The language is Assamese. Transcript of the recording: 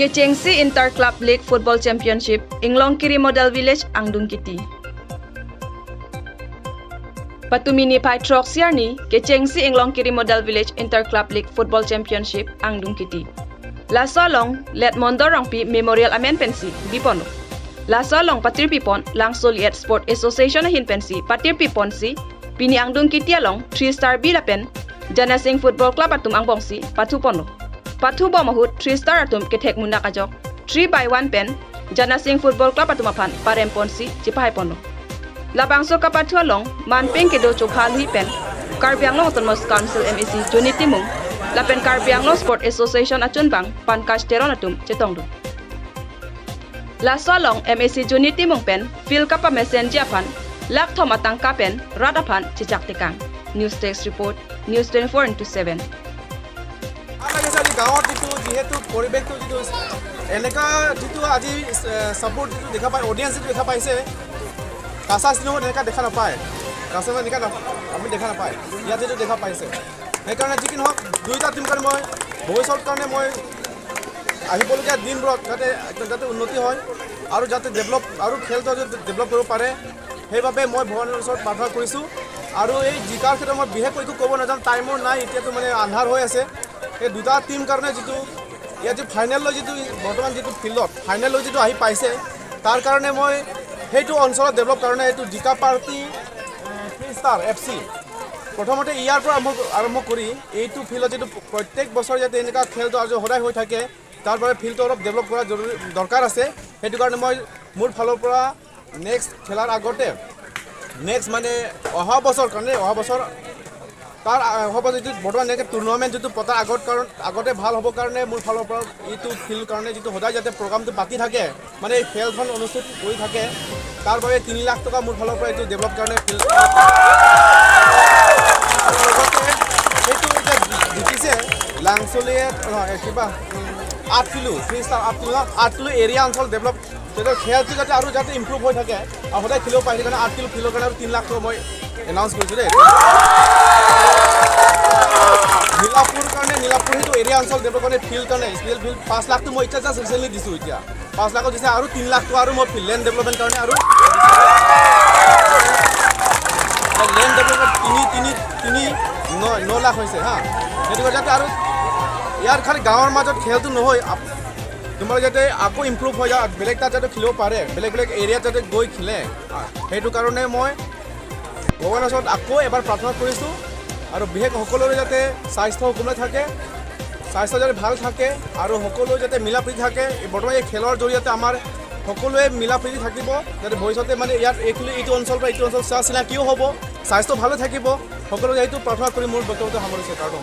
Kechengsi Inter-Club League Football Championship, Inglongkiri Model Village, Angdung Keti. Patumini Pai Troxiarni, Kechengsi Inglongkiri Model Village Inter-Club League Football Championship, Angdung Keti. La Solong, Let Mondorongpi Memorial Amen Pensi, Bipono. La Solong Patir Pipon, Lang Soliet Sport Association Hin Pensi, Patir Pipon si, Pini Angdung Keti along, 3-star Bilapen, Jana Singh Football Club Atum Angbongsi, Patupono. Patu Bomahut, 3-star Atum Ketek Mundakajok, 3x1 pen, Jana Singh Football Club Atumapan, Paremponsi, Chipai Pono. Labangso Kapatu along, Manping Kedo Chopalhi pen, Karbianglo Autonomous Council MEC Juniti Mung, Lapen Karbianglo Sport Association Achunbang, Pankasteron Atum, Chetongdu. La Solong MEC Juniti Mung pen, Phil Kapa Messenger Pan, Lak Tomatang Kapen, Radapan, Chichak Tekang. News Text Report, News 24/7. গাঁৱত যেহেতু পৰিৱেশটো এনেকা আজি সাপোৰ্ট দেখা পায় অডিয়েন্স দেখা পাইছে কাঁচা চিনেমা এনেকা দেখা নাপায় কাঁচা এনেকা আমি দেখা নাপায় ইয়াত দেখা পাইছে সেইকাৰণে যি কি নহওক দুইটা টিম কাৰণে মই ভৱিষ্যতৰ কাৰণে মই আহিবলগীয়া দিনবোৰত যাতে উন্নতি হয় আৰু যাতে ডেভেলপ আৰু খেলটো ডেভেলপ কৰিব পাৰে সেইবাবে মই ভগৱানৰ ওচৰত প্ৰাৰ্থনা কৰিছোঁ আৰু এই জিকাৰ ক্ষেত্ৰত মই বিশেষকৈ একো ক'ব নাজানো টাইমৰ নাই এতিয়াতো মানে আন্ধাৰ হৈ আছে এই দুটা টিম কাৰণে যিটো ইয়াত যে ফাইনেললৈ যিটো বৰ্তমান যিটো ফিল্ডত ফাইনেললৈ যিটো আহি পাইছে তাৰ কাৰণে মই সেইটো অঞ্চলত ডেভেলপ কাৰণে এইটো জিকা পাৰ্টি 3-star FC প্ৰথমতে ইয়াৰ পৰা আৰম্ভ কৰি এইটো ফিল্ডত যিটো প্ৰত্যেক বছৰ যাতে এনেকুৱা খেলটো আৰু সদায় হৈ থাকে তাৰ বাবে ফিল্ডটো অলপ ডেভেলপ কৰা জৰুৰী দৰকাৰ আছে সেইটো কাৰণে মই মোৰ ফালৰ পৰা নেক্সট খেলাৰ আগতে নেক্সট মানে অহা বছৰ কাৰণে অহা বছৰ তাৰ হ'ব যিটো বৰ্তমান এনেকৈ টুৰ্ণামেণ্ট যিটো পতাৰ আগতে ভাল হ'ব কাৰণে মোৰ ফালৰ পৰা এইটো ফিল্ড কাৰণে যিটো সদায় যাতে প্ৰগ্ৰামটো পাতি থাকে মানে এই খেলখন অনুষ্ঠিত কৰি থাকে তাৰ বাবে 3 লাখ টকা মোৰ ফালৰ পৰা এইটো ডেভেলপ কাৰণে ফিল্ড সেইটো এতিয়া জিকিছে লাংচলিয়ে কিবা 8 কিলো 3-star 8 কিলো এৰিয়া অঞ্চল ডেভেলপ তেতিয়া খেলটো যাতে আৰু যাতে ইম্প্ৰুভ হৈ থাকে আৰু সদায় খেলিব পাৰি সেইকাৰণে 8 কিলো ফিল্ডৰ কাৰণে আৰু 3 লাখ টকা মই এনাউন্স কৰিছোঁ দেই নীলাপুৰ কাৰণে নীলাপুৰ সেইটো এৰিয়া অঞ্চল ডেভেলপ কাৰণে ফিল্ড কাৰণে স্পেচিয়েল ফিল্ড 5 লাখটো মই এতিয়া জাষ্ট ৰিচেণ্টলি দিছোঁ এতিয়া 5 লাখত দিছে আৰু 3 লাখ টকা আৰু মই লেণ্ড ডেভেলপমেণ্ট কাৰণে আৰু লেণ্ড ডেভেলপমেণ্ট 9 লাখ হৈছে হা সেইটো যাতে আৰু ইয়াৰ খালি গাঁৱৰ মাজত খেলটো নহয় তোমালোকে যাতে আকৌ ইম্প্ৰুভ হৈ যায় বেলেগ তাত যাতে খেলিব পাৰে বেলেগ বেলেগ এৰিয়াত যাতে গৈ খেলে সেইটো কাৰণে মই ভগৱানৰ ওচৰত আকৌ এবাৰ প্ৰাৰ্থনা কৰিছোঁ আৰু বিশেষ সকলোৰে যাতে স্বাস্থ্য সকলোৱে থাকে স্বাস্থ্য যাতে ভাল থাকে আৰু সকলো যাতে মিলা প্ৰীতি থাকে বৰ্তমান এই খেলৰ জৰিয়তে আমাৰ সকলোৱে মিলা প্ৰীতি থাকিব যাতে ভৱিষ্যতে মানে ইয়াত এইটো অঞ্চল বা এইটো অঞ্চল চোৱা চিনাকিও হ'ব স্বাস্থ্য ভালে থাকিব সকলোকে এইটো প্ৰাৰ্থনা কৰি মোৰ বক্তব্য সামৰিছোঁ কাৰণ